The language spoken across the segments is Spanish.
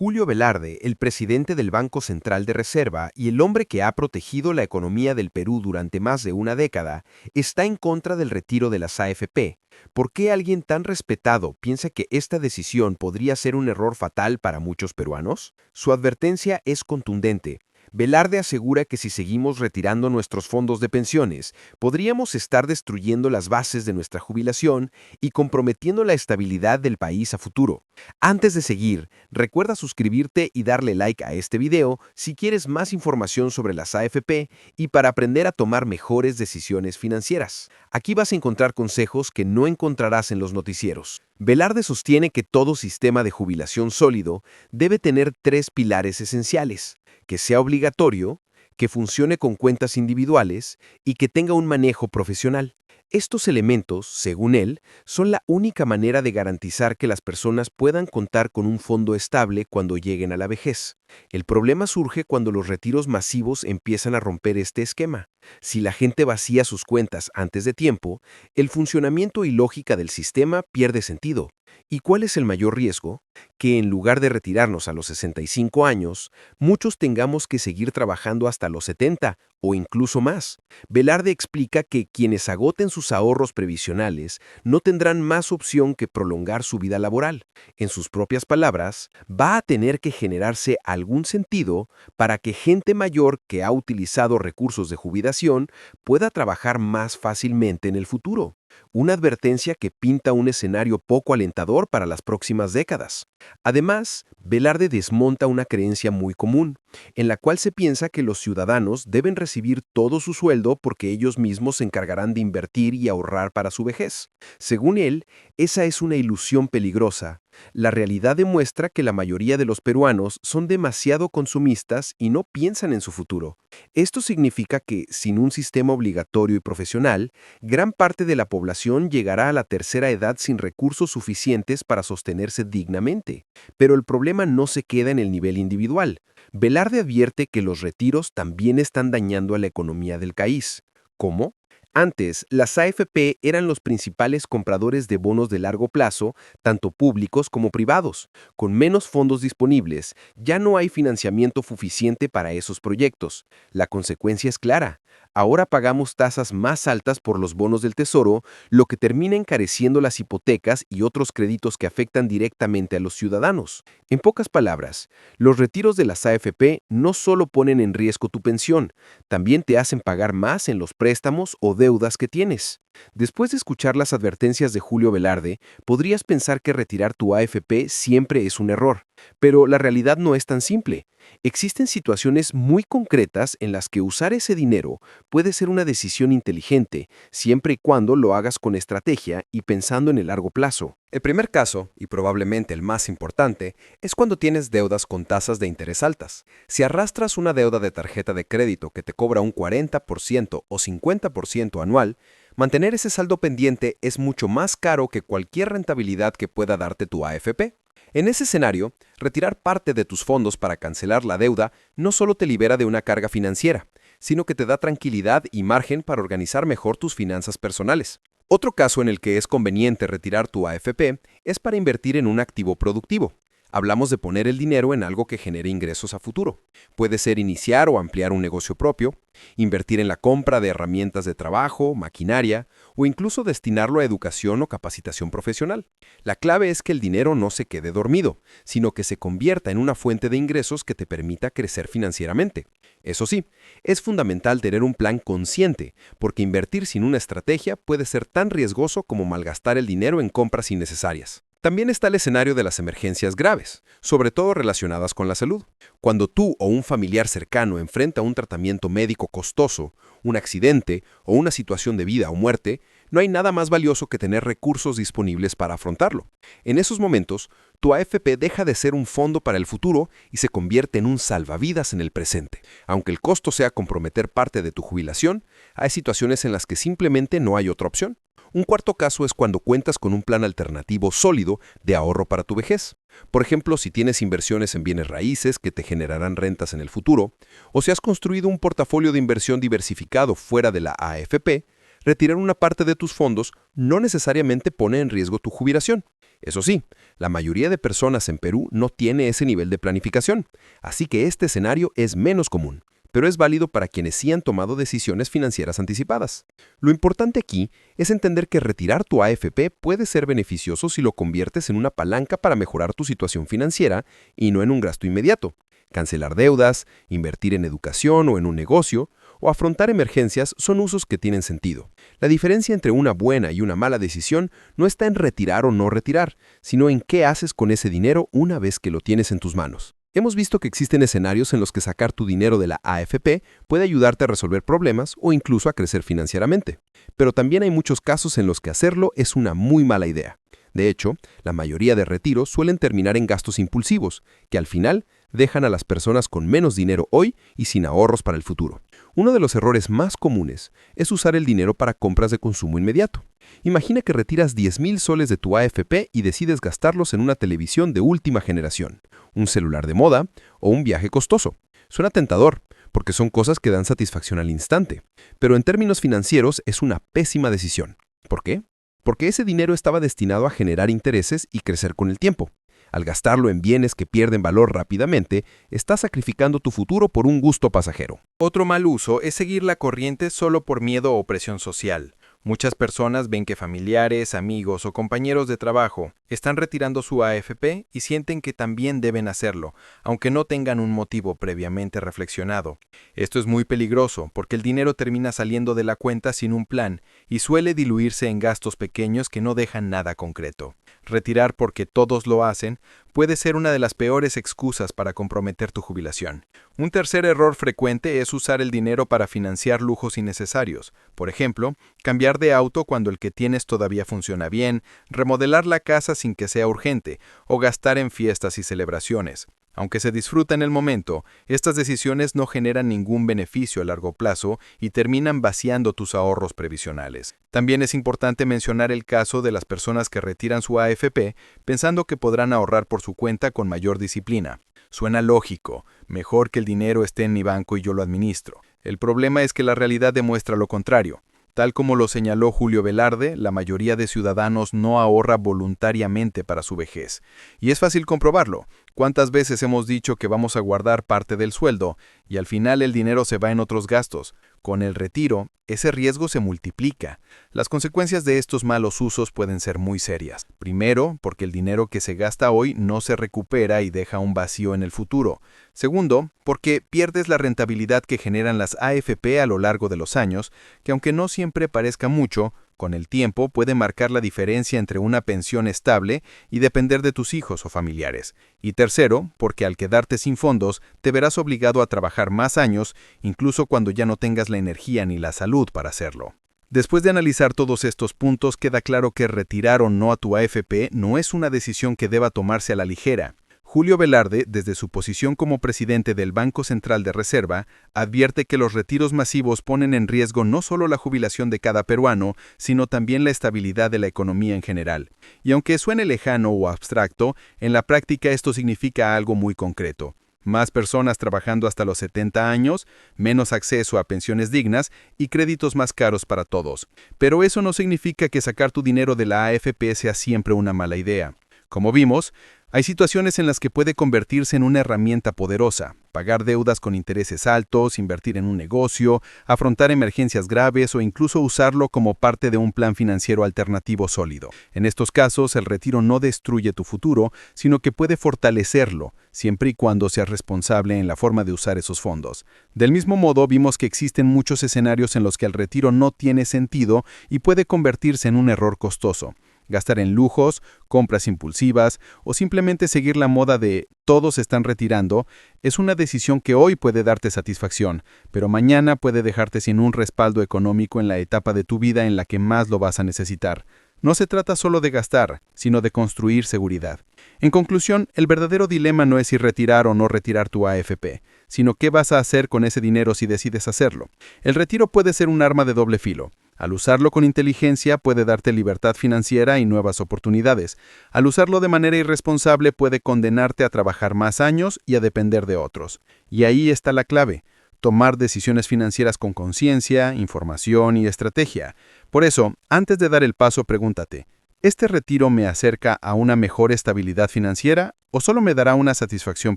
Julio Velarde, el presidente del Banco Central de Reserva y el hombre que ha protegido la economía del Perú durante más de una década, está en contra del retiro de las AFP. ¿Por qué alguien tan respetado piensa que esta decisión podría ser un error fatal para muchos peruanos? Su advertencia es contundente. Velarde asegura que si seguimos retirando nuestros fondos de pensiones, podríamos estar destruyendo las bases de nuestra jubilación y comprometiendo la estabilidad del país a futuro. Antes de seguir, recuerda suscribirte y darle like a este video si quieres más información sobre las AFP y para aprender a tomar mejores decisiones financieras. Aquí vas a encontrar consejos que no encontrarás en los noticieros. Velarde sostiene que todo sistema de jubilación sólido debe tener tres pilares esenciales: que sea obligatorio, que funcione con cuentas individuales y que tenga un manejo profesional. Estos elementos, según él, son la única manera de garantizar que las personas puedan contar con un fondo estable cuando lleguen a la vejez. El problema surge cuando los retiros masivos empiezan a romper este esquema. Si la gente vacía sus cuentas antes de tiempo, el funcionamiento y lógica del sistema pierde sentido. ¿Y cuál es el mayor riesgo? Que en lugar de retirarnos a los 65 años, muchos tengamos que seguir trabajando hasta los 70 o incluso más. Velarde explica que quienes agoten sus ahorros previsionales no tendrán más opción que prolongar su vida laboral. En sus propias palabras, va a tener que generarse algún sentido para que gente mayor que ha utilizado recursos de jubilación pueda trabajar más fácilmente en el futuro. Una advertencia que pinta un escenario poco alentador para las próximas décadas. Además, Velarde desmonta una creencia muy común, en la cual se piensa que los ciudadanos deben recibir todo su sueldo porque ellos mismos se encargarán de invertir y ahorrar para su vejez. Según él, esa es una ilusión peligrosa. La realidad demuestra que la mayoría de los peruanos son demasiado consumistas y no piensan en su futuro. Esto significa que, sin un sistema obligatorio y profesional, gran parte de la población llegará a la tercera edad sin recursos suficientes para sostenerse dignamente. Pero el problema no se queda en el nivel individual. Velarde advierte que los retiros también están dañando a la economía del país. ¿Cómo? Antes, las AFP eran los principales compradores de bonos de largo plazo, tanto públicos como privados. Con menos fondos disponibles, ya no hay financiamiento suficiente para esos proyectos. La consecuencia es clara. Ahora pagamos tasas más altas por los bonos del Tesoro, lo que termina encareciendo las hipotecas y otros créditos que afectan directamente a los ciudadanos. En pocas palabras, los retiros de las AFP no solo ponen en riesgo tu pensión, también te hacen pagar más en los préstamos o deudas que tienes. Después de escuchar las advertencias de Julio Velarde, podrías pensar que retirar tu AFP siempre es un error, pero la realidad no es tan simple. Existen situaciones muy concretas en las que usar ese dinero puede ser una decisión inteligente, siempre y cuando lo hagas con estrategia y pensando en el largo plazo. El primer caso, y probablemente el más importante, es cuando tienes deudas con tasas de interés altas. Si arrastras una deuda de tarjeta de crédito que te cobra un 40% o 50% anual, mantener ese saldo pendiente es mucho más caro que cualquier rentabilidad que pueda darte tu AFP. En ese escenario, retirar parte de tus fondos para cancelar la deuda no solo te libera de una carga financiera, sino que te da tranquilidad y margen para organizar mejor tus finanzas personales. Otro caso en el que es conveniente retirar tu AFP es para invertir en un activo productivo. Hablamos de poner el dinero en algo que genere ingresos a futuro. Puede ser iniciar o ampliar un negocio propio, invertir en la compra de herramientas de trabajo, maquinaria o incluso destinarlo a educación o capacitación profesional. La clave es que el dinero no se quede dormido, sino que se convierta en una fuente de ingresos que te permita crecer financieramente. Eso sí, es fundamental tener un plan consciente, porque invertir sin una estrategia puede ser tan riesgoso como malgastar el dinero en compras innecesarias. También está el escenario de las emergencias graves, sobre todo relacionadas con la salud. Cuando tú o un familiar cercano enfrenta un tratamiento médico costoso, un accidente o una situación de vida o muerte, no hay nada más valioso que tener recursos disponibles para afrontarlo. En esos momentos, tu AFP deja de ser un fondo para el futuro y se convierte en un salvavidas en el presente. Aunque el costo sea comprometer parte de tu jubilación, hay situaciones en las que simplemente no hay otra opción. Un cuarto caso es cuando cuentas con un plan alternativo sólido de ahorro para tu vejez. Por ejemplo, si tienes inversiones en bienes raíces que te generarán rentas en el futuro, o si has construido un portafolio de inversión diversificado fuera de la AFP, retirar una parte de tus fondos no necesariamente pone en riesgo tu jubilación. Eso sí, la mayoría de personas en Perú no tiene ese nivel de planificación, así que este escenario es menos común, pero es válido para quienes sí han tomado decisiones financieras anticipadas. Lo importante aquí es entender que retirar tu AFP puede ser beneficioso si lo conviertes en una palanca para mejorar tu situación financiera y no en un gasto inmediato. Cancelar deudas, invertir en educación o en un negocio, o afrontar emergencias son usos que tienen sentido. La diferencia entre una buena y una mala decisión no está en retirar o no retirar, sino en qué haces con ese dinero una vez que lo tienes en tus manos. Hemos visto que existen escenarios en los que sacar tu dinero de la AFP puede ayudarte a resolver problemas o incluso a crecer financieramente. Pero también hay muchos casos en los que hacerlo es una muy mala idea. De hecho, la mayoría de retiros suelen terminar en gastos impulsivos, que al final dejan a las personas con menos dinero hoy y sin ahorros para el futuro. Uno de los errores más comunes es usar el dinero para compras de consumo inmediato. Imagina que retiras 10,000 soles de tu AFP y decides gastarlos en una televisión de última generación, un celular de moda o un viaje costoso. Suena tentador, porque son cosas que dan satisfacción al instante, pero en términos financieros es una pésima decisión. ¿Por qué? Porque ese dinero estaba destinado a generar intereses y crecer con el tiempo. Al gastarlo en bienes que pierden valor rápidamente, estás sacrificando tu futuro por un gusto pasajero. Otro mal uso es seguir la corriente solo por miedo o presión social. Muchas personas ven que familiares, amigos o compañeros de trabajo están retirando su AFP y sienten que también deben hacerlo, aunque no tengan un motivo previamente reflexionado. Esto es muy peligroso porque el dinero termina saliendo de la cuenta sin un plan y suele diluirse en gastos pequeños que no dejan nada concreto. Retirar porque todos lo hacen puede ser una de las peores excusas para comprometer tu jubilación. Un tercer error frecuente es usar el dinero para financiar lujos innecesarios. Por ejemplo, cambiar de auto cuando el que tienes todavía funciona bien, remodelar la casa sin que sea urgente, o gastar en fiestas y celebraciones. Aunque se disfruta en el momento, estas decisiones no generan ningún beneficio a largo plazo y terminan vaciando tus ahorros previsionales. También es importante mencionar el caso de las personas que retiran su AFP pensando que podrán ahorrar por su cuenta con mayor disciplina. Suena lógico, mejor que el dinero esté en mi banco y yo lo administro. El problema es que la realidad demuestra lo contrario. Tal como lo señaló Julio Velarde, la mayoría de ciudadanos no ahorra voluntariamente para su vejez. Y es fácil comprobarlo. ¿Cuántas veces hemos dicho que vamos a guardar parte del sueldo y al final el dinero se va en otros gastos? Con el retiro, ese riesgo se multiplica. Las consecuencias de estos malos usos pueden ser muy serias. Primero, porque el dinero que se gasta hoy no se recupera y deja un vacío en el futuro. Segundo, porque pierdes la rentabilidad que generan las AFP a lo largo de los años, que aunque no siempre parezca mucho, con el tiempo puede marcar la diferencia entre una pensión estable y depender de tus hijos o familiares. Y tercero, porque al quedarte sin fondos, te verás obligado a trabajar más años, incluso cuando ya no tengas la energía ni la salud para hacerlo. Después de analizar todos estos puntos, queda claro que retirar o no a tu AFP no es una decisión que deba tomarse a la ligera. Julio Velarde, desde su posición como presidente del Banco Central de Reserva, advierte que los retiros masivos ponen en riesgo no solo la jubilación de cada peruano, sino también la estabilidad de la economía en general. Y aunque suene lejano o abstracto, en la práctica esto significa algo muy concreto. Más personas trabajando hasta los 70 años, menos acceso a pensiones dignas y créditos más caros para todos. Pero eso no significa que sacar tu dinero de la AFP sea siempre una mala idea. Como vimos, hay situaciones en las que puede convertirse en una herramienta poderosa, pagar deudas con intereses altos, invertir en un negocio, afrontar emergencias graves o incluso usarlo como parte de un plan financiero alternativo sólido. En estos casos, el retiro no destruye tu futuro, sino que puede fortalecerlo, siempre y cuando seas responsable en la forma de usar esos fondos. Del mismo modo, vimos que existen muchos escenarios en los que el retiro no tiene sentido y puede convertirse en un error costoso. Gastar en lujos, compras impulsivas o simplemente seguir la moda de todos se están retirando es una decisión que hoy puede darte satisfacción, pero mañana puede dejarte sin un respaldo económico en la etapa de tu vida en la que más lo vas a necesitar. No se trata solo de gastar, sino de construir seguridad. En conclusión, el verdadero dilema no es si retirar o no retirar tu AFP, sino qué vas a hacer con ese dinero si decides hacerlo. El retiro puede ser un arma de doble filo. Al usarlo con inteligencia puede darte libertad financiera y nuevas oportunidades. Al usarlo de manera irresponsable puede condenarte a trabajar más años y a depender de otros. Y ahí está la clave: tomar decisiones financieras con conciencia, información y estrategia. Por eso, antes de dar el paso, pregúntate: ¿Este retiro me acerca a una mejor estabilidad financiera o solo me dará una satisfacción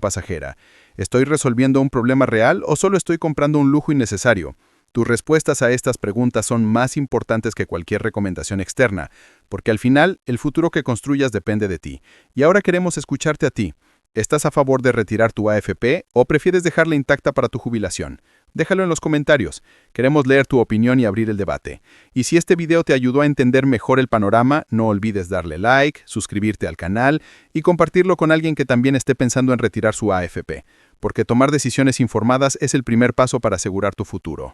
pasajera? ¿Estoy resolviendo un problema real o solo estoy comprando un lujo innecesario? Tus respuestas a estas preguntas son más importantes que cualquier recomendación externa, porque al final el futuro que construyas depende de ti. Y ahora queremos escucharte a ti. ¿Estás a favor de retirar tu AFP o prefieres dejarla intacta para tu jubilación? Déjalo en los comentarios. Queremos leer tu opinión y abrir el debate. Y si este video te ayudó a entender mejor el panorama, no olvides darle like, suscribirte al canal y compartirlo con alguien que también esté pensando en retirar su AFP, porque tomar decisiones informadas es el primer paso para asegurar tu futuro.